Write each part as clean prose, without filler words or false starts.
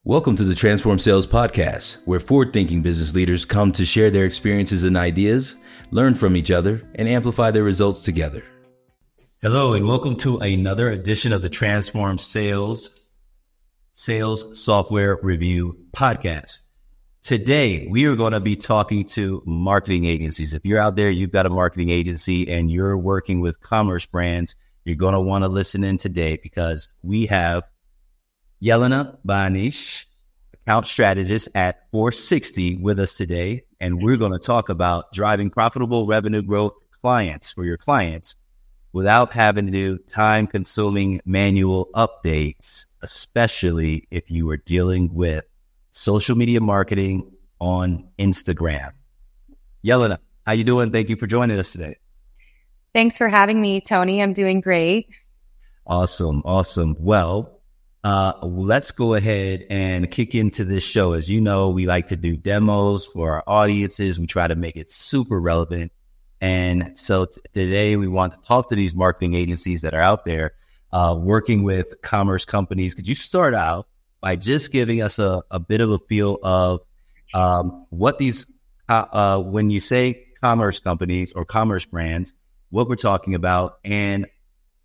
Welcome to the Transform Sales Podcast, where forward-thinking business leaders come to share their experiences and ideas, learn from each other, and amplify their results together. Hello, and welcome to another edition of the Transform Sales Software Review Podcast. Today, we are going to be talking to marketing agencies. If you're out there, you've got a marketing agency and you're working with commerce brands, you're going to want to listen in today because we have Yelena Banish, account strategist at FourSixty, with us today, and we're going to talk about driving profitable revenue growth for your clients without having to do time-consuming manual updates, especially if you are dealing with social media marketing on Instagram. Yelena, how you doing? Thank you for joining us today. Thanks for having me, Tony. I'm doing great. Awesome. Well, let's go ahead and kick into this show. As you know, we like to do demos for our audiences. We try to make it super relevant. And so today we want to talk to these marketing agencies that are out there working with commerce companies. Could you start out by just giving us a bit of a feel of what these, when you say commerce companies or commerce brands, what we're talking about, and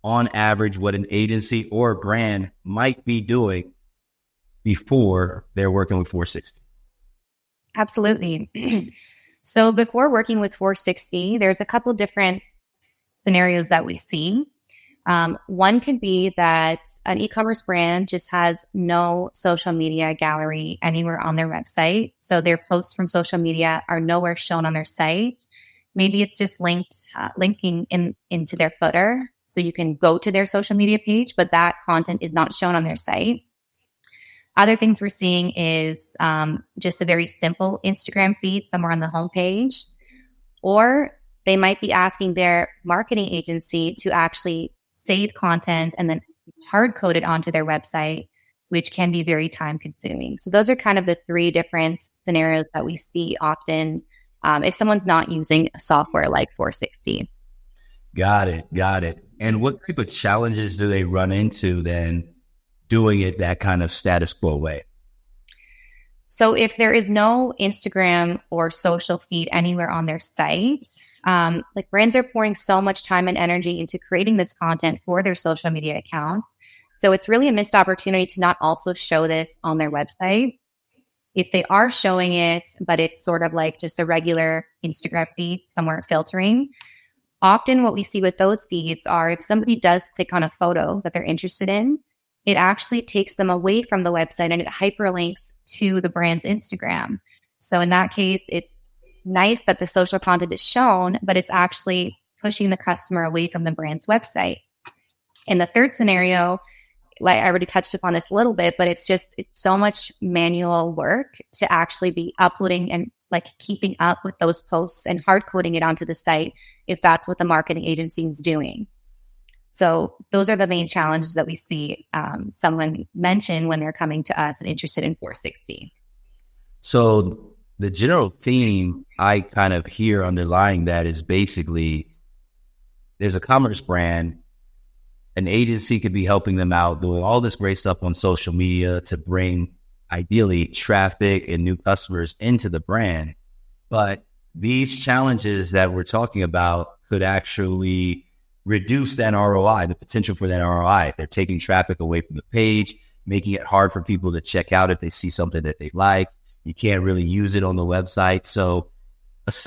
on average, what an agency or a brand might be doing before they're working with FourSixty? Absolutely. So before working with FourSixty, there's a couple different scenarios that we see. One could be that an e-commerce brand just has no social media gallery anywhere on their website. So their posts from social media are nowhere shown on their site. Maybe it's just linking into their footer. So you can go to their social media page, but that content is not shown on their site. Other things we're seeing is just a very simple Instagram feed somewhere on the homepage. Or they might be asking their marketing agency to actually save content and then hard code it onto their website, which can be very time consuming. So those are kind of the three different scenarios that we see often if someone's not using software like FourSixty. Got it. And what type of challenges do they run into then doing it that kind of status quo way? So if there is no Instagram or social feed anywhere on their site, like brands are pouring so much time and energy into creating this content for their social media accounts. So it's really a missed opportunity to not also show this on their website. If they are showing it, but it's sort of like just a regular Instagram feed somewhere filtering, often what we see with those feeds are if somebody does click on a photo that they're interested in, it actually takes them away from the website and it hyperlinks to the brand's Instagram. So in that case, it's nice that the social content is shown, but it's actually pushing the customer away from the brand's website. In the third scenario, like I already touched upon this a little bit, but it's so much manual work to actually be uploading and like keeping up with those posts and hard coding it onto the site if that's what the marketing agency is doing. So those are the main challenges that we see someone mention when they're coming to us and interested in FourSixty. So the general theme I kind of hear underlying that is basically there's a commerce brand, an agency could be helping them out doing all this great stuff on social media to bring ideally traffic and new customers into the brand. But these challenges that we're talking about could actually reduce that ROI, the potential for that ROI. They're taking traffic away from the page, making it hard for people to check out if they see something that they like. You can't really use it on the website. So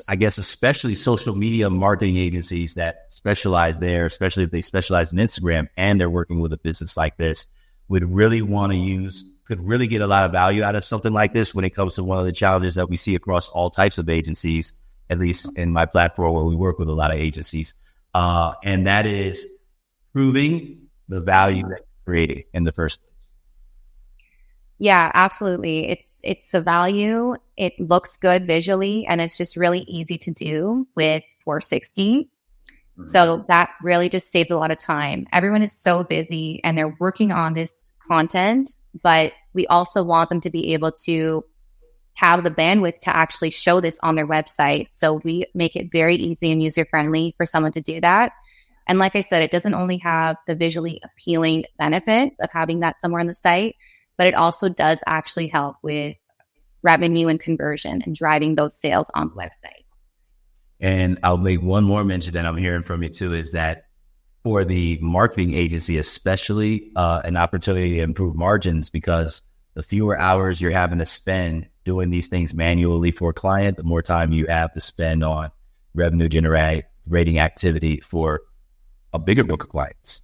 I guess especially social media marketing agencies that specialize there, especially if they specialize in Instagram and they're working with a business like this, would really want to could really get a lot of value out of something like this when it comes to one of the challenges that we see across all types of agencies, at least in my platform where we work with a lot of agencies. And that is proving the value that you're creating in the first place. Yeah, absolutely. It's the value. It looks good visually, and it's just really easy to do with FourSixty. So that really just saves a lot of time. Everyone is so busy and they're working on this content, but we also want them to be able to have the bandwidth to actually show this on their website. So we make it very easy and user-friendly for someone to do that. And like I said, it doesn't only have the visually appealing benefits of having that somewhere on the site, but it also does actually help with revenue and conversion and driving those sales on the website. And I'll make one more mention that I'm hearing from you too, is that for the marketing agency, especially an opportunity to improve margins, because the fewer hours you're having to spend doing these things manually for a client, the more time you have to spend on revenue generating activity for a bigger book of clients.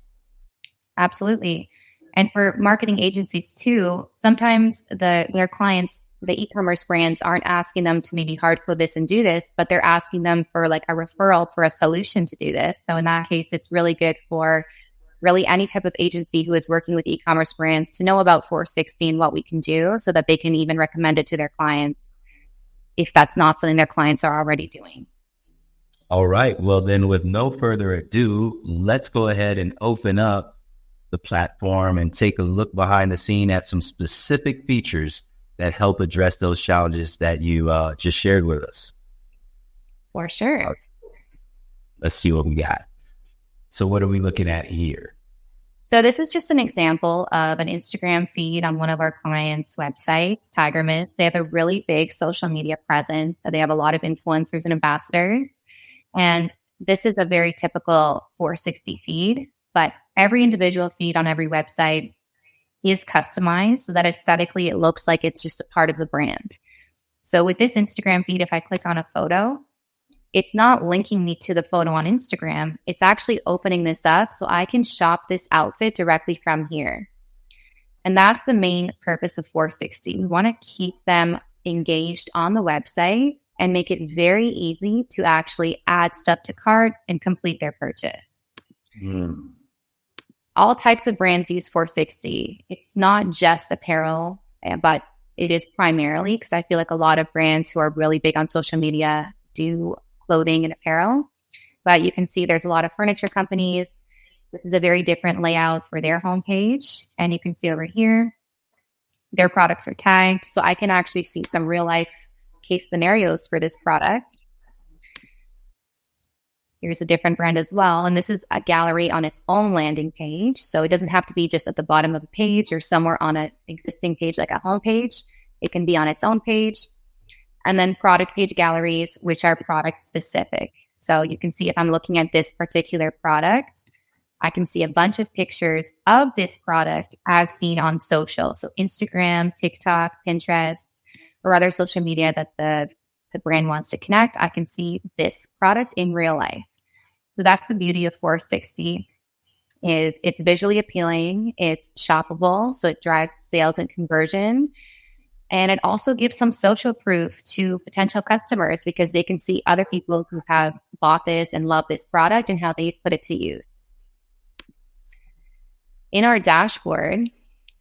Absolutely. And for marketing agencies too, sometimes their clients, the e-commerce brands, aren't asking them to maybe hard code this and do this, but they're asking them for like a referral for a solution to do this. So in that case, it's really good for really any type of agency who is working with e-commerce brands to know about FourSixty and what we can do so that they can even recommend it to their clients if that's not something their clients are already doing. All right. Well, then with no further ado, let's go ahead and open up the platform and take a look behind the scene at some specific features that help address those challenges that you just shared with us. For sure. Let's see what we got. So what are we looking at here? So this is just an example of an Instagram feed on one of our clients' websites, Tiger Mist. They have a really big social media presence. So they have a lot of influencers and ambassadors. And this is a very typical FourSixty feed, but every individual feed on every website is customized so that aesthetically it looks like it's just a part of the brand. So with this Instagram feed, if I click on a photo, it's not linking me to the photo on Instagram. It's actually opening this up so I can shop this outfit directly from here. And that's the main purpose of FourSixty. We want to keep them engaged on the website and make it very easy to actually add stuff to cart and complete their purchase. All types of brands use FourSixty. It's not just apparel, but it is primarily, because I feel like a lot of brands who are really big on social media do clothing and apparel. But you can see there's a lot of furniture companies. This is a very different layout for their homepage. And you can see over here, their products are tagged. So I can actually see some real life case scenarios for this product. Here's a different brand as well. And this is a gallery on its own landing page. So it doesn't have to be just at the bottom of a page or somewhere on an existing page like a home page. It can be on its own page. And then product page galleries, which are product specific. So you can see if I'm looking at this particular product, I can see a bunch of pictures of this product as seen on social. So Instagram, TikTok, Pinterest, or other social media that the brand wants to connect. I can see this product in real life. So that's the beauty of FourSixty, is it's visually appealing, it's shoppable, so it drives sales and conversion. And it also gives some social proof to potential customers because they can see other people who have bought this and love this product and how they put it to use. In our dashboard,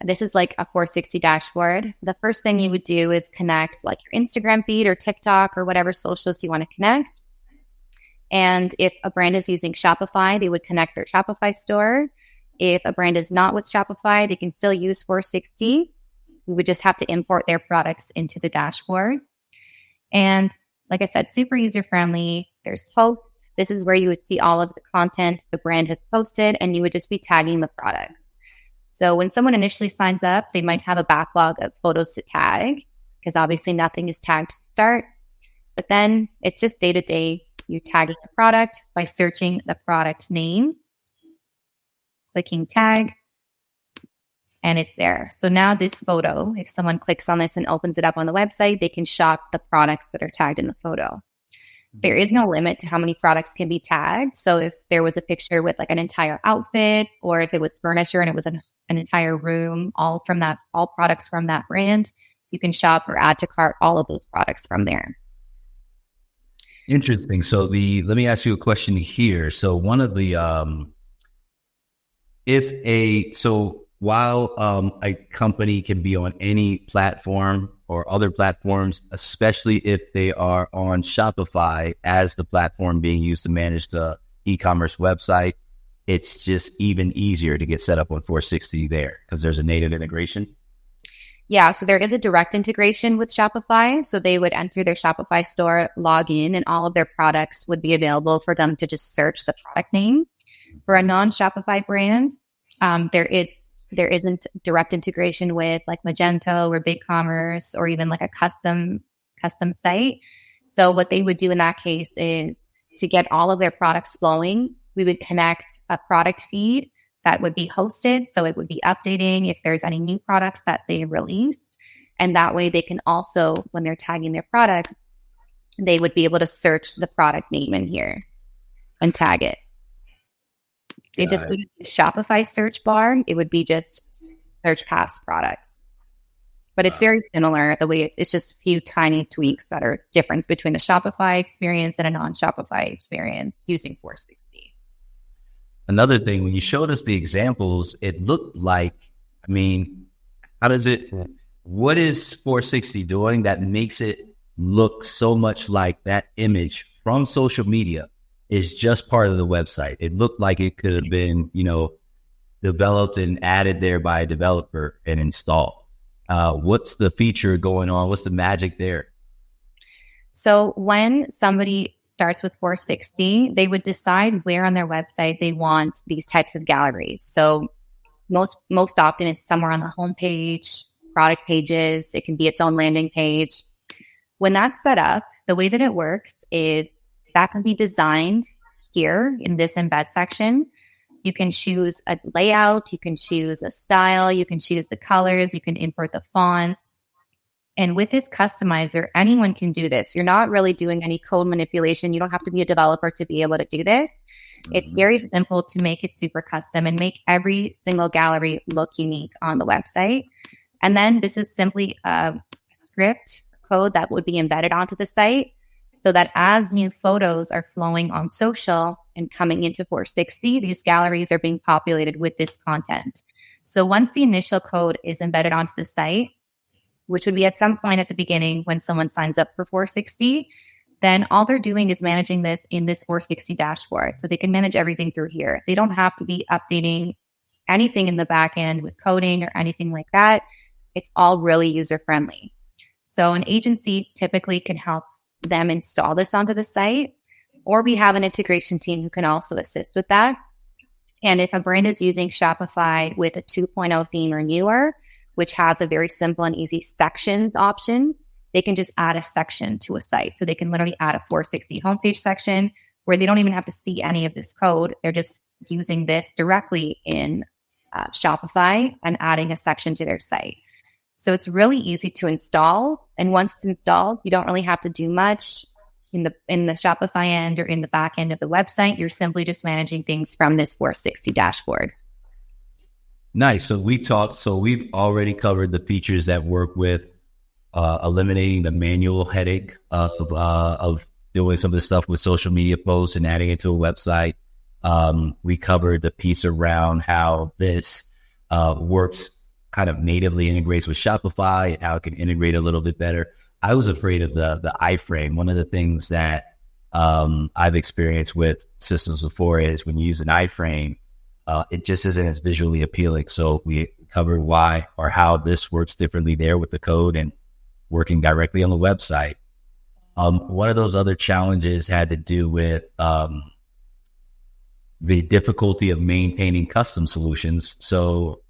this is like a FourSixty dashboard. The first thing you would do is connect like your Instagram feed or TikTok or whatever socials you want to connect. And if a brand is using Shopify, they would connect their Shopify store. If a brand is not with Shopify, they can still use FourSixty. We would just have to import their products into the dashboard. And like I said, super user-friendly. There's posts. This is where you would see all of the content the brand has posted, and you would just be tagging the products. So when someone initially signs up, they might have a backlog of photos to tag because obviously nothing is tagged to start. But then it's just day-to-day. You tag the product by searching the product name, clicking tag, and it's there. So now this photo, if someone clicks on this and opens it up on the website, they can shop the products that are tagged in the photo. There is no limit to how many products can be tagged. So if there was a picture with like an entire outfit, or if it was furniture and it was an entire room, all products from that brand, you can shop or add to cart all of those products from there. Interesting. So let me ask you a question here. So one of the while a company can be on any platform or other platforms, especially if they are on Shopify as the platform being used to manage the e-commerce website, it's just even easier to get set up on FourSixty there because there's a native integration. Yeah, so there is a direct integration with Shopify. So they would enter their Shopify store, log in, and all of their products would be available for them to just search the product name. For a non-Shopify brand, there is there isn't direct integration with like Magento or BigCommerce or even like a custom site. So what they would do in that case is to get all of their products flowing, we would connect a product feed that would be hosted. So it would be updating if there's any new products that they released. And that way they can also, when they're tagging their products, they would be able to search the product name in here and tag it. It just would be a Shopify search bar. It would be just search past products. But it's very similar. The way it's just a few tiny tweaks that are different between a Shopify experience and a non-Shopify experience using FourSixty. Another thing, when you showed us the examples, it looked like, I mean, what is FourSixty doing that makes it look so much like that image from social media is just part of the website? It looked like it could have been, developed and added there by a developer and installed. What's the feature going on? What's the magic there? So when somebody starts with FourSixty, they would decide where on their website they want these types of galleries. So most often it's somewhere on the homepage, product pages. It can be its own landing page. When that's set up, the way that it works is that can be designed here in this embed section. You can choose a layout, you can choose a style, you can choose the colors, you can import the fonts. And with this customizer, anyone can do this. You're not really doing any code manipulation. You don't have to be a developer to be able to do this. It's very simple to make it super custom and make every single gallery look unique on the website. And then this is simply a script code that would be embedded onto the site so that as new photos are flowing on social and coming into FourSixty, these galleries are being populated with this content. So once the initial code is embedded onto the site, which would be at some point at the beginning when someone signs up for FourSixty, then all they're doing is managing this in this FourSixty dashboard. So they can manage everything through here. They don't have to be updating anything in the back end with coding or anything like that. It's all really user-friendly. So an agency typically can help them install this onto the site, or we have an integration team who can also assist with that. And if a brand is using Shopify with a 2.0 theme or newer, which has a very simple and easy sections option, they can just add a section to a site. So they can literally add a FourSixty homepage section where they don't even have to see any of this code. They're just using this directly in Shopify and adding a section to their site. So it's really easy to install. And once it's installed, you don't really have to do much in the Shopify end or in the back end of the website. You're simply just managing things from this FourSixty dashboard. Nice. So we've already covered the features that work with eliminating the manual headache of doing some of the stuff with social media posts and adding it to a website. We covered the piece around how this works, kind of natively integrates with Shopify and how it can integrate a little bit better. I was afraid of the iframe. One of the things that I've experienced with systems before is when you use an iframe, it just isn't as visually appealing. So we covered why or how this works differently there with the code and working directly on the website. One of those other challenges had to do with the difficulty of maintaining custom solutions. So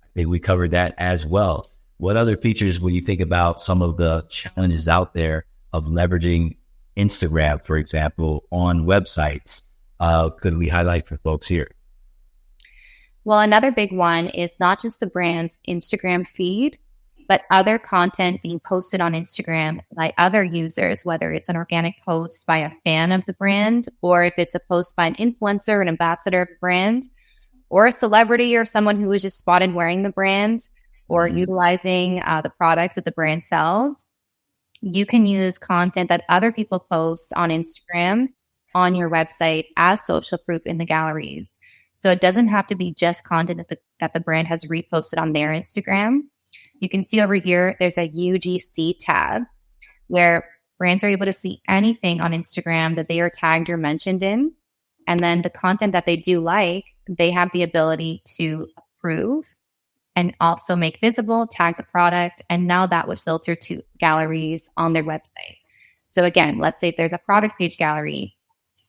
I think we covered that as well. What other features, when you think about some of the challenges out there of leveraging Instagram, for example, on websites, could we highlight for folks here? Well, another big one is not just the brand's Instagram feed, but other content being posted on Instagram by other users, whether it's an organic post by a fan of the brand, or if it's a post by an influencer, an ambassador of the brand, or a celebrity or someone who was just spotted wearing the brand or utilizing the products that the brand sells. You can use content that other people post on Instagram on your website as social proof in the galleries. So it doesn't have to be just content that the brand has reposted on their Instagram. You can see over here, there's a UGC tab where brands are able to see anything on Instagram that they are tagged or mentioned in. And then the content that they do like, they have the ability to approve and also make visible, tag the product. And now that would filter to galleries on their website. So again, let's say there's a product page gallery.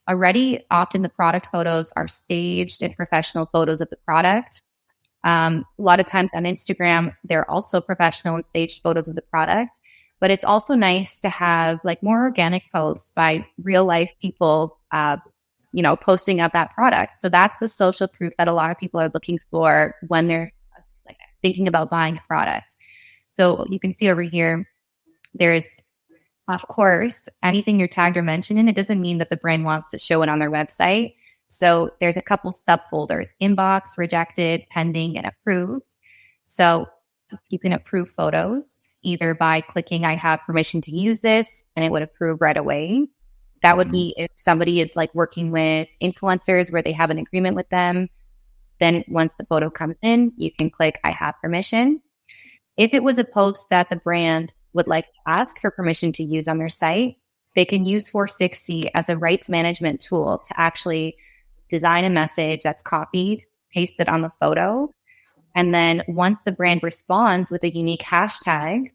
Already, often the product photos are staged and professional photos of the product. A lot of times on Instagram, they're also professional and staged photos of the product, but it's also nice to have like more organic posts by real life people, posting up that product. So that's the social proof that a lot of people are looking for when they're like thinking about buying a product. So you can see over here, there's, of course, anything you're tagged or mentioned in, it doesn't mean that the brand wants to show it on their website. So there's a couple subfolders: inbox, rejected, pending, and approved. So you can approve photos either by clicking I have permission to use this, and it would approve right away. That would be if somebody is like working with influencers where they have an agreement with them. Then once the photo comes in, you can click I have permission. If it was a post that the brand would like to ask for permission to use on their site, they can use FourSixty as a rights management tool to actually design a message that's copied, pasted on the photo. And then once the brand responds with a unique hashtag,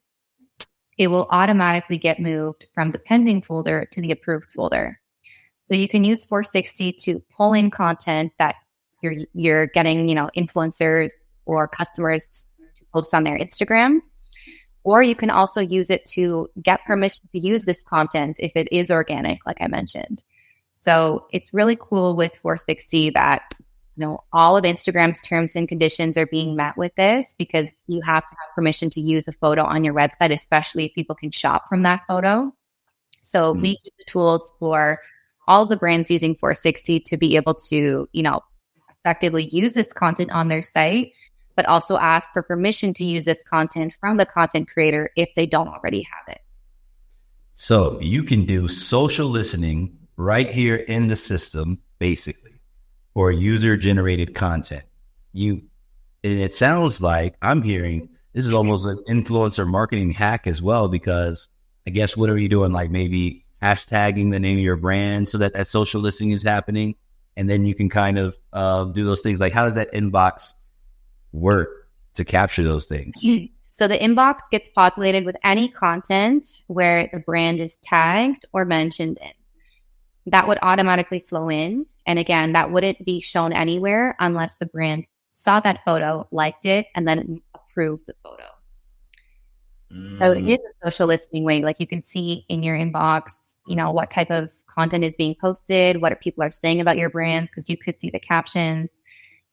it will automatically get moved from the pending folder to the approved folder. So you can use FourSixty to pull in content that you're getting, influencers or customers to post on their Instagram. Or you can also use it to get permission to use this content if it is organic, like I mentioned. So it's really cool with FourSixty that, all of Instagram's terms and conditions are being met with this, because you have to have permission to use a photo on your website, especially if people can shop from that photo. So we use the tools for all the brands using FourSixty to be able to, effectively use this content on their site, but also ask for permission to use this content from the content creator if they don't already have it. So you can do social listening right here in the system, basically, for user-generated content. And it sounds like I'm hearing this is almost an influencer marketing hack as well, because I guess what are you doing? Like maybe hashtagging the name of your brand so that social listening is happening, and then you can kind of do those things. Like, how does that inbox work to capture those things? So the inbox gets populated with any content where the brand is tagged or mentioned in. That would automatically flow in. And again, that wouldn't be shown anywhere unless the brand saw that photo, liked it, and then approved the photo. So it is a social listening way. Like you can see in your inbox, what type of content is being posted, what people are saying about your brands, because you could see the captions.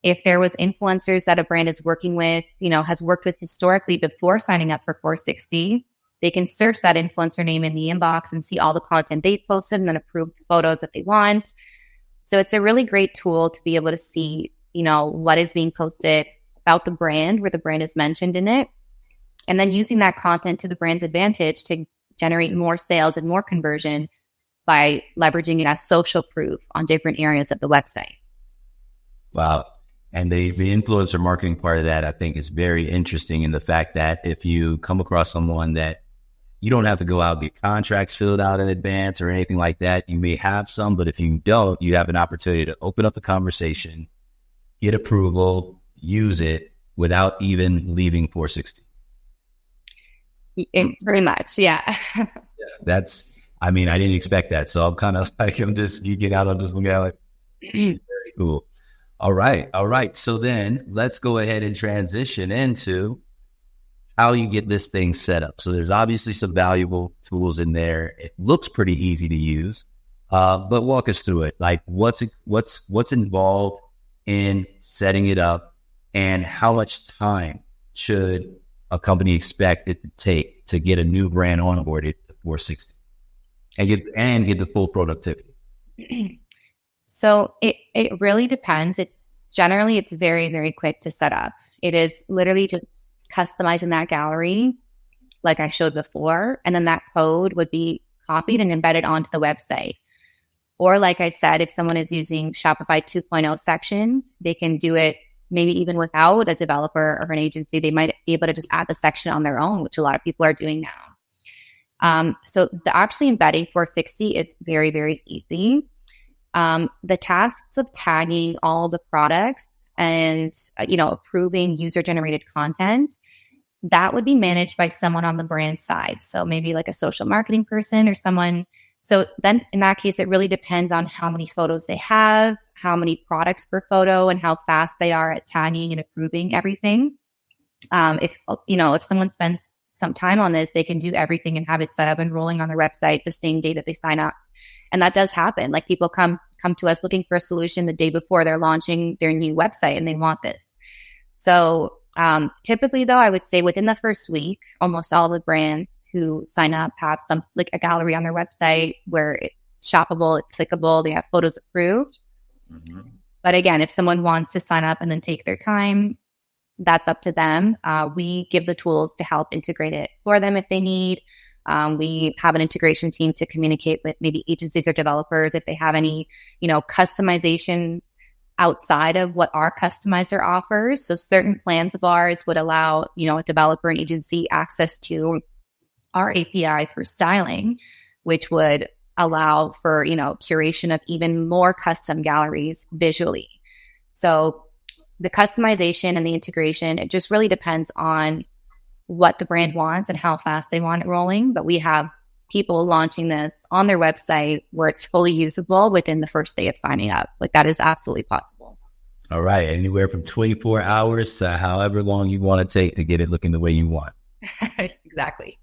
If there was influencers that a brand is working with, has worked with historically before signing up for FourSixty, they can search that influencer name in the inbox and see all the content they posted and then approve the photos that they want. So it's a really great tool to be able to see, what is being posted about the brand, where the brand is mentioned in it, and then using that content to the brand's advantage to generate more sales and more conversion by leveraging it as social proof on different areas of the website. Wow. And the influencer marketing part of that, I think, is very interesting in the fact that if you come across someone that you don't have to go out and get contracts filled out in advance or anything like that. You may have some, but if you don't, you have an opportunity to open up the conversation, get approval, use it without even leaving FourSixty. Pretty much, yeah. I didn't expect that. So I'm kind of like, I'm just geeking out. I'm just looking at it like, very cool. All right. So then let's go ahead and transition into how you get this thing set up. So there's obviously some valuable tools in there. It looks pretty easy to use, but walk us through it. Like what's involved in setting it up, and how much time should a company expect it to take to get a new brand onboarded to FourSixty and get the full productivity? So it really depends. It's very, very quick to set up. It is literally just customizing that gallery like I showed before, and then that code would be copied and embedded onto the website. Or like I said, if someone is using Shopify 2.0 sections, they can do it maybe even without a developer or an agency. They might be able to just add the section on their own, which a lot of people are doing now. So actually embedding FourSixty is very, very easy. The tasks of tagging all the products and, approving user-generated content, that would be managed by someone on the brand side. So maybe like a social marketing person or someone So then in that case, it really depends on how many photos they have, how many products per photo, and how fast they are at tagging and approving everything. If someone spends some time on this, they can do everything and have it set up and rolling on their website the same day that they sign up. And that does happen. Like people come to us looking for a solution the day before they're launching their new website and they want this. So typically though, I would say within the first week, almost all of the brands who sign up have some like a gallery on their website where it's shoppable, it's clickable, they have photos approved. Mm-hmm. But again, if someone wants to sign up and then take their time, that's up to them. We give the tools to help integrate it for them if they need. We have an integration team to communicate with maybe agencies or developers if they have any, customizations outside of what our customizer offers. So certain plans of ours would allow, a developer and agency access to our API for styling, which would allow for, curation of even more custom galleries visually. So the customization and the integration, it just really depends on what the brand wants and how fast they want it rolling. But we have people launching this on their website where it's fully usable within the first day of signing up. Like that is absolutely possible. All right. Anywhere from 24 hours to however long you want to take to get it looking the way you want. Exactly.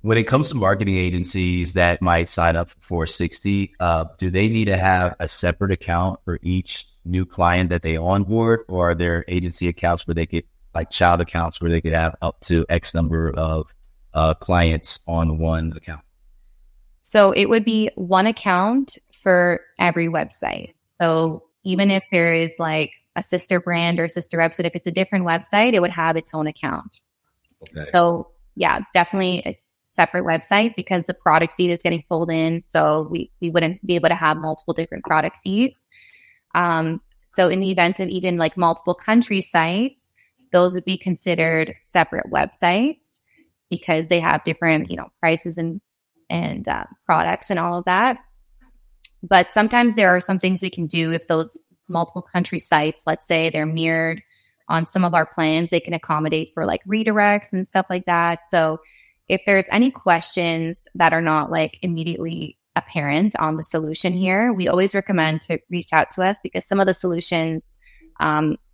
When it comes to marketing agencies that might sign up for FourSixty, do they need to have a separate account for each new client that they onboard, or are there agency accounts where they could, like child accounts, where they could have up to X number of clients on one account? So it would be one account for every website. So even if there is like a sister brand or sister website, if it's a different website, it would have its own account. Okay. So yeah, definitely it's separate website because the product feed is getting pulled in. So we wouldn't be able to have multiple different product feeds. So in the event of even like multiple country sites, those would be considered separate websites because they have different, prices and products and all of that. But sometimes there are some things we can do if those multiple country sites, let's say they're mirrored on some of our plans, they can accommodate for like redirects and stuff like that. So if there's any questions that are not like immediately apparent on the solution here, we always recommend to reach out to us because some of the solutions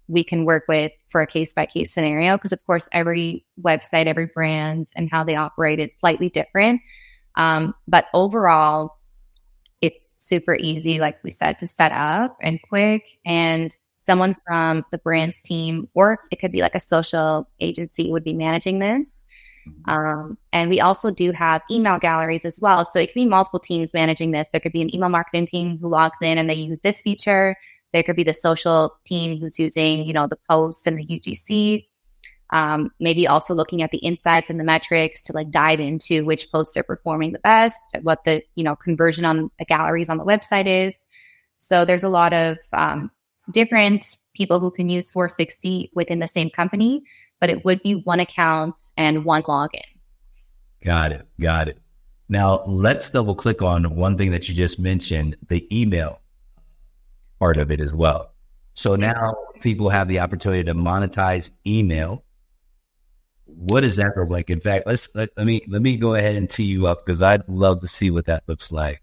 we can work with for a case-by-case scenario because, of course, every website, every brand, and how they operate is slightly different. But overall, it's super easy, like we said, to set up and quick. And someone from the brand's team, or it could be like a social agency, would be managing this. And we also do have email galleries as well. So it could be multiple teams managing this. There could be an email marketing team who logs in and they use this feature. There could be the social team who's using, the posts and the UGC. Maybe also looking at the insights and the metrics to like dive into which posts are performing the best, what the, conversion on the galleries on the website is. So there's a lot of different people who can use FourSixty within the same company, but it would be one account and one login. Got it. Now let's double click on one thing that you just mentioned, the email part of it as well. So now people have the opportunity to monetize email. What does that look like? In fact, let me go ahead and tee you up because I'd love to see what that looks like.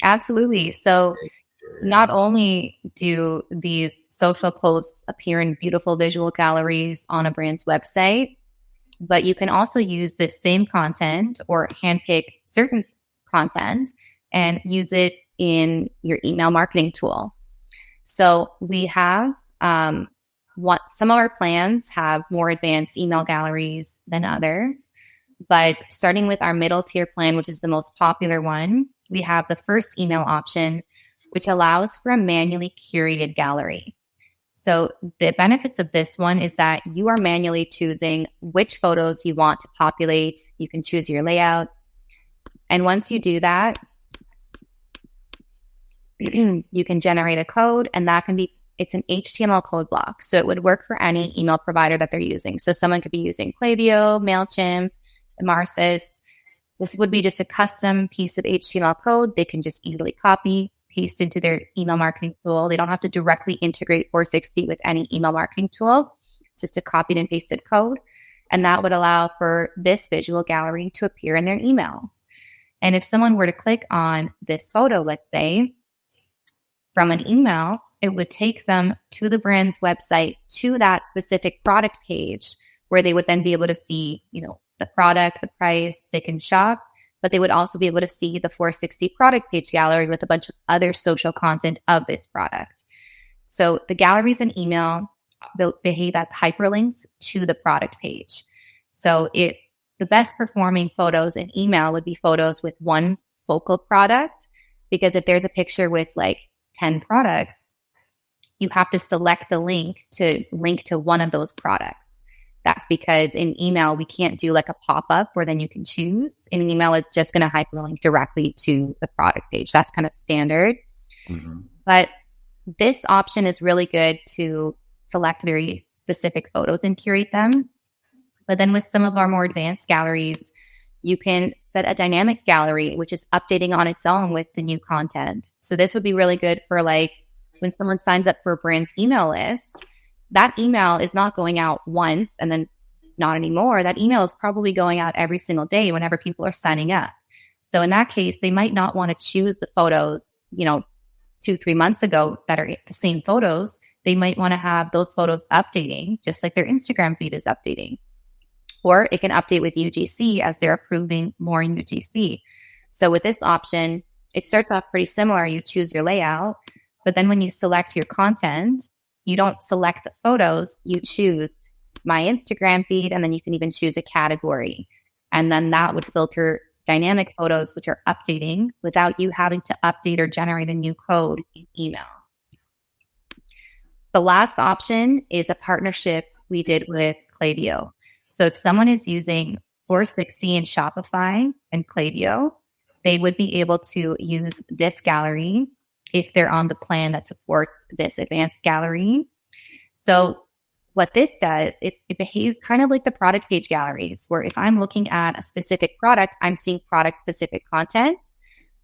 Absolutely. So not only do these social posts appear in beautiful visual galleries on a brand's website, but you can also use this same content or handpick certain content and use it in your email marketing tool. So we have some of our plans have more advanced email galleries than others, but starting with our middle tier plan, which is the most popular one, we have the first email option, which allows for a manually curated gallery. So the benefits of this one is that you are manually choosing which photos you want to populate. You can choose your layout. And once you do that, you can generate a code, and it's an HTML code block. So it would work for any email provider that they're using. So someone could be using Klaviyo, MailChimp, Marcus. This would be just a custom piece of HTML code they can just easily copy, paste into their email marketing tool. They don't have to directly integrate FourSixty with any email marketing tool, just a copied and pasted code. And that would allow for this visual gallery to appear in their emails. And if someone were to click on this photo, let's say, from an email, it would take them to the brand's website, to that specific product page, where they would then be able to see, the product, the price, they can shop, but they would also be able to see the FourSixty product page gallery with a bunch of other social content of this product. So the galleries in email behave as hyperlinks to the product page. So the best performing photos in email would be photos with one focal product, because if there's a picture with like 10 products, you have to select the link to link to one of those products. That's because in email, we can't do like a pop-up where then you can choose. In email, it's just going to hyperlink directly to the product page. That's kind of standard. Mm-hmm. But this option is really good to select very specific photos and curate them. But then with some of our more advanced galleries, you can set a dynamic gallery, which is updating on its own with the new content. So this would be really good for like when someone signs up for a brand's email list, that email is not going out once and then not anymore. That email is probably going out every single day whenever people are signing up. So in that case, they might not want to choose the photos, 2-3 months ago that are the same photos. They might want to have those photos updating, just like their Instagram feed is updating. Or it can update with UGC as they're approving more in UGC. So with this option, it starts off pretty similar. You choose your layout, but then when you select your content, you don't select the photos, you choose my Instagram feed, and then you can even choose a category. And then that would filter dynamic photos, which are updating without you having to update or generate a new code in email. The last option is a partnership we did with Klaviyo. So if someone is using FourSixty and Shopify and Klaviyo, they would be able to use this gallery if they're on the plan that supports this advanced gallery. So what this does, it behaves kind of like the product page galleries, where if I'm looking at a specific product, I'm seeing product-specific content,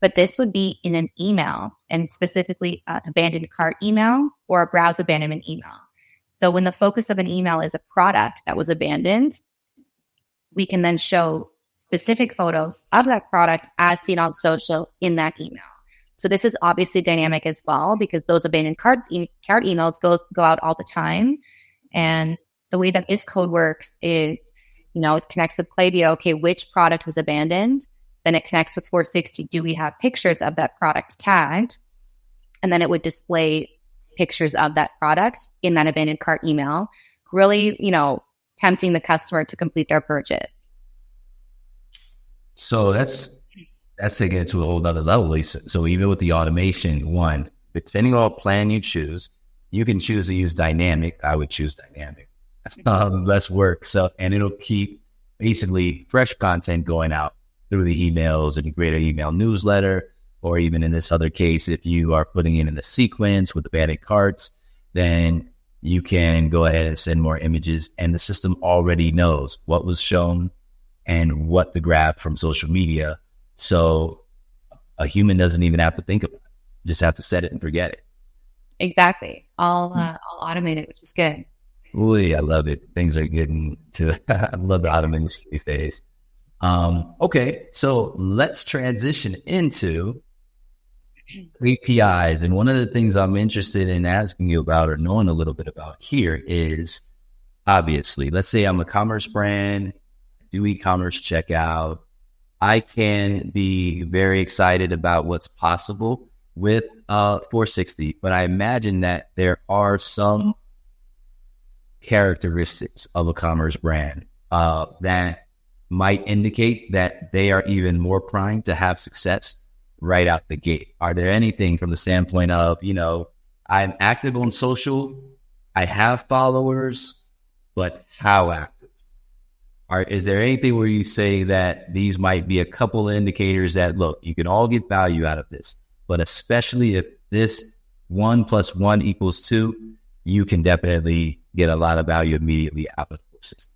but this would be in an email, and specifically an abandoned cart email or a browse abandonment email. So when the focus of an email is a product that was abandoned, we can then show specific photos of that product as seen on social in that email. So this is obviously dynamic as well, because those abandoned cart emails go out all the time. And the way that this code works is, it connects with Klaviyo. Okay, which product was abandoned? Then it connects with FourSixty. Do we have pictures of that product tagged? And then it would display pictures of that product in that abandoned cart email, really, tempting the customer to complete their purchase. So that's taking it to a whole nother level, Lisa. So even with the automation, one, depending on what plan you choose, you can choose to use dynamic. I would choose dynamic. Less work. So, and it'll keep basically fresh content going out through the emails. If you create an email newsletter, or even in this other case, if you are putting it in a sequence with abandoned carts, then you can go ahead and send more images, and the system already knows what was shown and what to grab from social media. So a human doesn't even have to think about it. Just have to set it and forget it. Exactly. All automated, which is good. Ooh, I love it. Things are getting to, I love the automation these days. Okay, so let's transition into APIs. And one of the things I'm interested in asking you about, or knowing a little bit about here, is obviously, let's say I'm a commerce brand, do e-commerce checkout. I can be very excited about what's possible with FourSixty, but I imagine that there are some characteristics of a commerce brand that might indicate that they are even more primed to have success right out the gate. Are there anything from the standpoint of, I'm active on social, I have followers, but how active? Is there anything where you say that these might be a couple of indicators that, look, you can all get value out of this, but especially if this 1 + 1 = 2, you can definitely get a lot of value immediately out of FourSixty?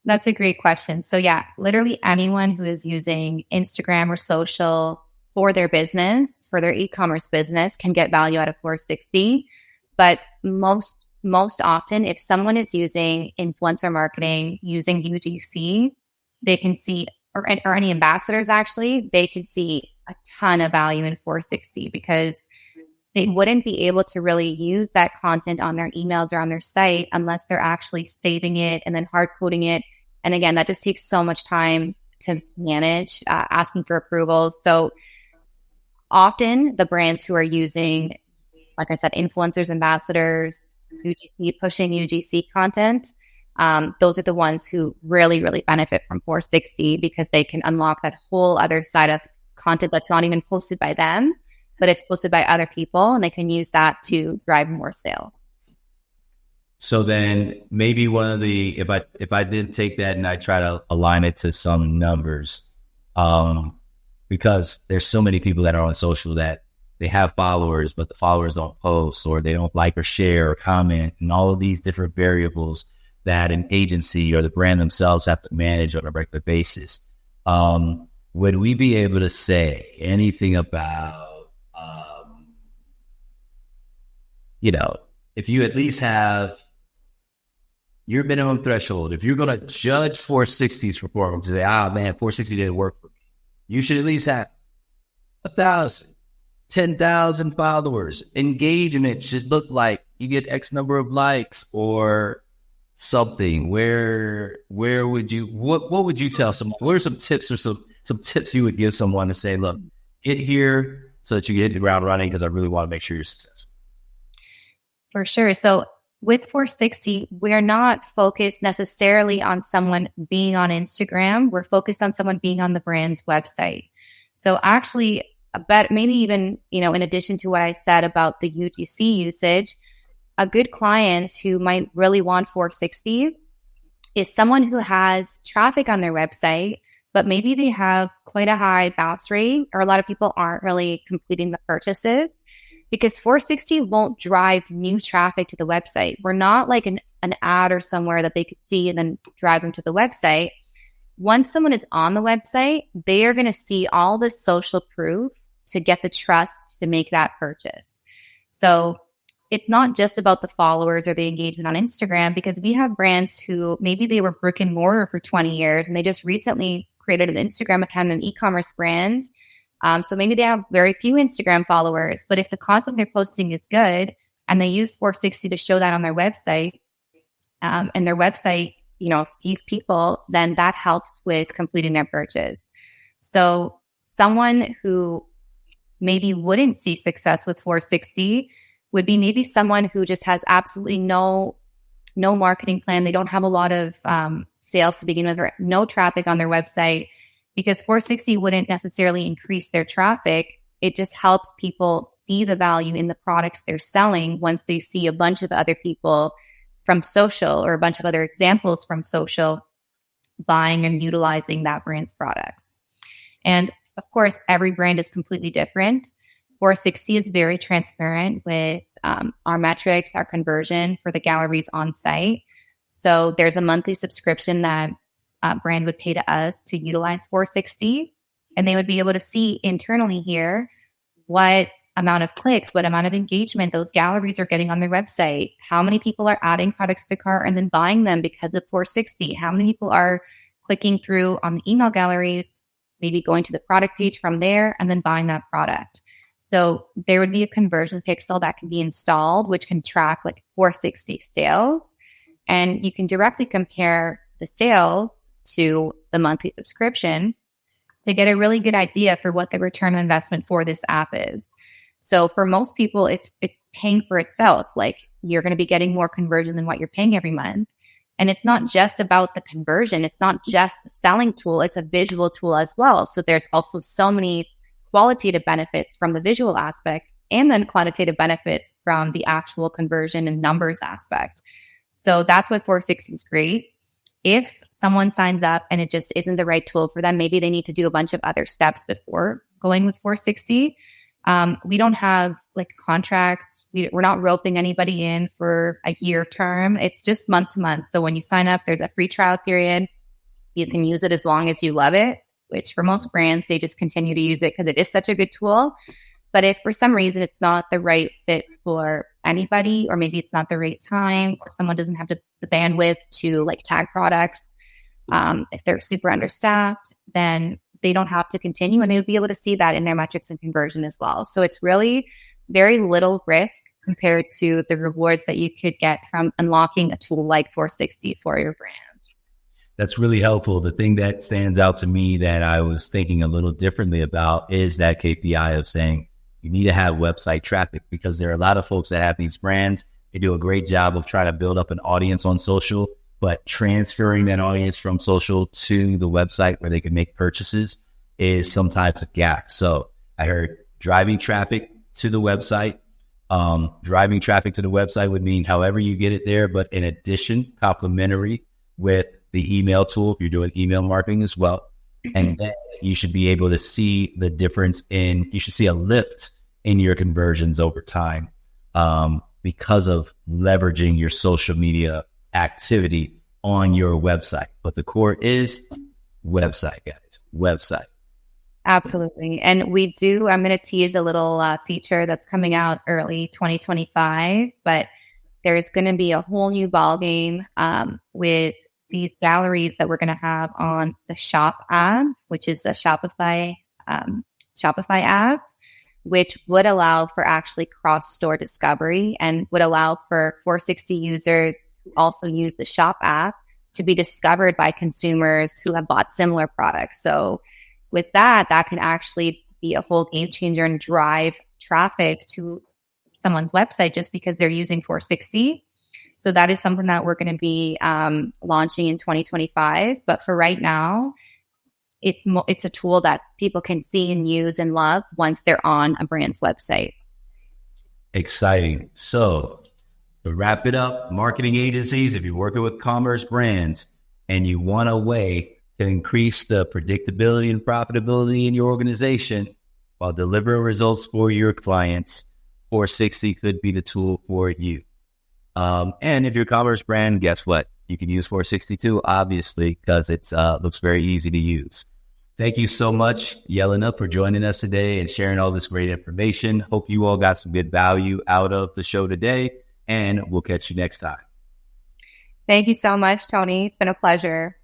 That's a great question. So yeah, literally anyone who is using Instagram or social for their business, for their e-commerce business, can get value out of FourSixty. But most often, if someone is using influencer marketing, using UGC, they can see or any ambassadors, actually, they could see a ton of value in FourSixty because they wouldn't be able to really use that content on their emails or on their site unless they're actually saving it and then hard coding it. And again, that just takes so much time to manage, asking for approvals. So often the brands who are using, like I said, influencers, ambassadors, UGC, pushing UGC content, those are the ones who really, really benefit from FourSixty because they can unlock that whole other side of content that's not even posted by them, but it's posted by other people, and they can use that to drive more sales. So then maybe one of the, if I did take that and I try to align it to some numbers, because there's so many people that are on social that they have followers, but the followers don't post or they don't like or share or comment, and all of these different variables that an agency or the brand themselves have to manage on a regular basis. Would we be able to say anything about, if you at least have your minimum threshold, if you're going to judge FourSixty's performance and say, man, FourSixty didn't work for me, you should at least have 1,000, 10,000 followers. Engagement should look like you get X number of likes or something. Where would you, what would you tell someone? What are some tips or some tips you would give someone to say, look, get here so that you get the ground running because I really want to make sure you're successful? For sure. So with FourSixty, we're not focused necessarily on someone being on Instagram. We're focused on someone being on the brand's website. So actually, maybe even, in addition to what I said about the UGC usage, a good client who might really want FourSixty is someone who has traffic on their website, but maybe they have quite a high bounce rate, or a lot of people aren't really completing the purchases. Because FourSixty won't drive new traffic to the website. We're not like an ad or somewhere that they could see and then drive them to the website. Once someone is on the website, they are going to see all the social proof to get the trust to make that purchase. So it's not just about the followers or the engagement on Instagram, because we have brands who maybe they were brick and mortar for 20 years and they just recently created an Instagram account, an e-commerce brand. So maybe they have very few Instagram followers, but if the content they're posting is good and they use FourSixty to show that on their website, and their website, sees people, then that helps with completing their purchase. So someone who maybe wouldn't see success with FourSixty would be maybe someone who just has absolutely no marketing plan. They don't have a lot of sales to begin with, or no traffic on their website. Because FourSixty wouldn't necessarily increase their traffic. It just helps people see the value in the products they're selling once they see a bunch of other people from social or a bunch of other examples from social buying and utilizing that brand's products. And of course, every brand is completely different. FourSixty is very transparent with our metrics, our conversion for the galleries on site. So there's a monthly subscription that brand would pay to us to utilize FourSixty, and they would be able to see internally here what amount of clicks, what amount of engagement those galleries are getting on their website, how many people are adding products to cart and then buying them because of FourSixty, how many people are clicking through on the email galleries, maybe going to the product page from there and then buying that product. So there would be a conversion pixel that can be installed, which can track like FourSixty sales, and you can directly compare the sales to the monthly subscription to get a really good idea for what the return on investment for this app is. So for most people, it's paying for itself. Like, you're going to be getting more conversion than what you're paying every month. And it's not just about the conversion. It's not just a selling tool. It's a visual tool as well. So there's also so many qualitative benefits from the visual aspect, and then quantitative benefits from the actual conversion and numbers aspect. So that's why FourSixty is great. If someone signs up and it just isn't the right tool for them, maybe they need to do a bunch of other steps before going with FourSixty. We don't have like contracts. We're not roping anybody in for a year term. It's just month to month. So when you sign up, there's a free trial period. You can use it as long as you love it, which for most brands, they just continue to use it because it is such a good tool. But if for some reason it's not the right fit for anybody, or maybe it's not the right time, or someone doesn't have the bandwidth to like tag products, If they're super understaffed, then they don't have to continue, and they'll be able to see that in their metrics and conversion as well. So it's really very little risk compared to the rewards that you could get from unlocking a tool like FourSixty for your brand. That's really helpful. The thing that stands out to me that I was thinking a little differently about is that KPI of saying you need to have website traffic, because there are a lot of folks that have these brands. They do a great job of trying to build up an audience on social, but transferring that audience from social to the website where they can make purchases is sometimes a gap. So I heard driving traffic to the website. Driving traffic to the website would mean however you get it there, but in addition, complementary with the email tool if you're doing email marketing as well. And then you should be able to see the difference you should see a lift in your conversions over time because of leveraging your social media activity on your website. But the core is website, guys, website. Absolutely. And I'm going to tease a little feature that's coming out early 2025, but there's going to be a whole new ballgame with these galleries that we're going to have on the Shop app, which is a Shopify app, which would allow for actually cross-store discovery and would allow for FourSixty users who also use the Shop app to be discovered by consumers who have bought similar products. So with that can actually be a whole game changer and drive traffic to someone's website just because they're using FourSixty. So that is something that we're going to be launching in 2025. But for right now, it's a tool that people can see and use and love once they're on a brand's website. Exciting. So to wrap it up, marketing agencies, if you're working with commerce brands and you want a way to increase the predictability and profitability in your organization while delivering results for your clients, FourSixty could be the tool for you. And if you're a commerce brand, guess what? You can use FourSixty too, obviously, because it looks very easy to use. Thank you so much, Yelena, for joining us today and sharing all this great information. Hope you all got some good value out of the show today, and we'll catch you next time. Thank you so much, Tony. It's been a pleasure.